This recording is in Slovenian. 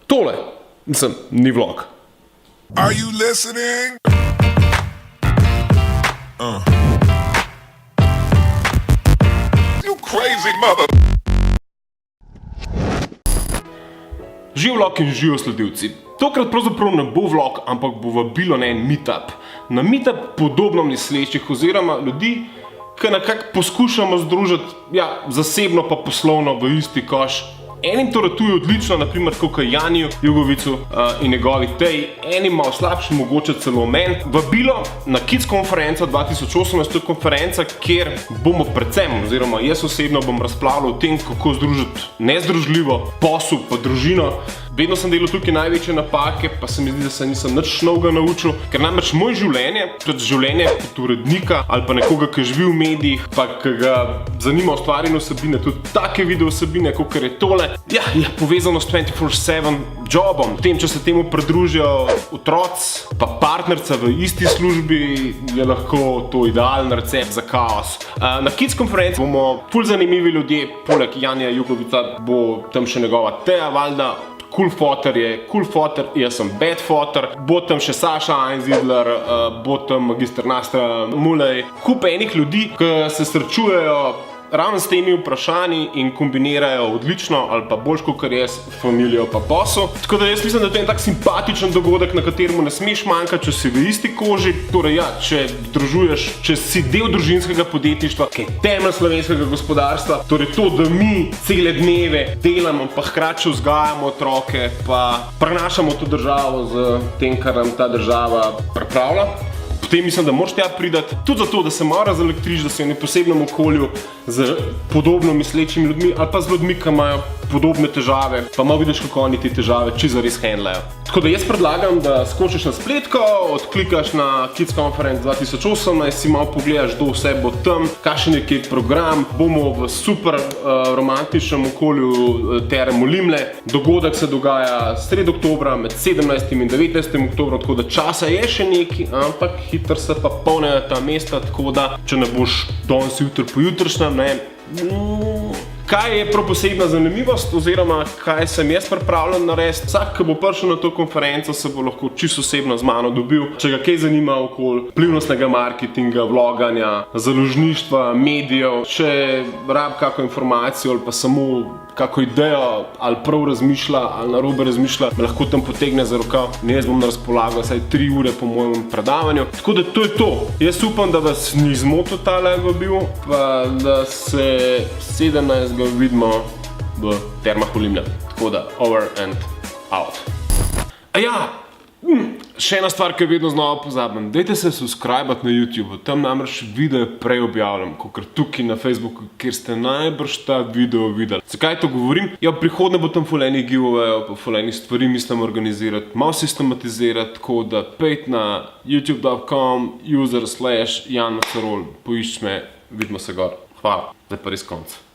Tole, mislim, ni vlog. Are you listening? You crazy mother. Živ vlog in živijo sledilci. Tokrat pravzaprav ne bo vlog, ampak bo vabilo na en meetup. Na meetup podobno mislečih oziroma ljudi, ki nekako poskušamo združiti, zasebno pa poslovno v isti koš. Enim to ratuje odlično, naprimer kot Janiju Jugovicu in njegovi Teji, enim malo slabši, mogoče celo meni. Vabilo na Kids konferenco 2018, to je konferenca, kjer bomo predvsem, oziroma jaz osebno bom razpravljal o tem, kako združiti nezdružljivo posel pa družino. Vedno sem delal tukaj največje napake, pa se mi zdi, da se nisem nič novega naučil, ker namreč moje življenje, tudi življenje kot urednika ali pa nekoga, ki živi v medijih, pa ki ga zanima ustvarjanje vsebine, tudi take video vsebine, kot je tole, je povezano s 24/7 jobom. Tem, če se temu pridružijo otroci, pa partnerca v isti službi, je lahko to idalen recept za kaos. Na Kids konferenci bomo ful zanimivi ljudje, poleg Janija Jugovica bo tam še njegova Teja Valjda, Cool Foter je Cool Foter, jaz sem Bad Foter, bo tam še Saša Einzidler, bo tam magister Nastra Mulej, kup enih ljudi, ki se srečujejo ravno s temi vprašanji in kombinirajo odlično ali pa boljš kot jaz, familijo pa posel. Tako da jaz mislim, da to je en tak simpatičen dogodek, na kateremu ne smeš manjkati, če si v isti koži. Torej če združuješ, če si del družinskega podjetništva, ki je temelj slovenskega gospodarstva, torej to, da mi cele dneve delamo, pa hkrati vzgajamo otroke, pa prenašamo to državo z tem, kar nam ta država pripravlja. Potem mislim, da moraš tja pridati tudi zato, da se malo razelektriš, da si v neposebnem okolju z podobno mislečimi ljudmi ali pa z ljudmi, ki imajo podobne težave, pa malo vidiš, kako oni te težave čisto res handlajo. Tako da jaz predlagam, da skočiš na spletko, odklikaš na Kids Conference 2018, si malo pogledaš, kdo vse bo tam, kakšen je kje program, bomo v super romantičnem okolju Terme Olimle. Dogodek se dogaja sredi oktobra, med 17. in 19. oktobrom, tako da časa je še nekaj, ampak hitro se pa polnejo ta mesta, tako da, če ne boš danes jutri pojutrišnjem, Kaj je prav posebna zanimivost, oziroma kaj sem jaz pripravljen narediti? Vsak, ki bo prišel na to konferenco, se bo lahko čisto osebno z mano dobil. Če ga kaj zanima okoli vplivnostnega marketinga, vloganja, založništva, medijev, če rab kako informacijo ali pa samo kako idejo, ali prav razmišlja, ali narobe razmišlja, me lahko tam potegne za rokav. Jaz bom na razpolago vsaj 3 ure po mojem predavanju. Tako da to je to. Jaz upam, da vas ni zmotil tale vabil, pa da se 17. vidimo v Termah Olimle. Tako da, over and out. Še ena stvar, ki je vedno znova pozabim. Dajte se subscribe-ati na YouTube, tam namreč video prej objavljam, kot tukaj na Facebooku, kjer ste najbrž ta video videli. Zakaj to govorim? V prihodnje bo tam ful enih giveaway, pa ful enih stvari mislim organizirati, malo sistematizirati, tako da pejte na youtube.com /Jan Macarol, poišči me, vidimo se gor. Hvala, zdaj pa res konc.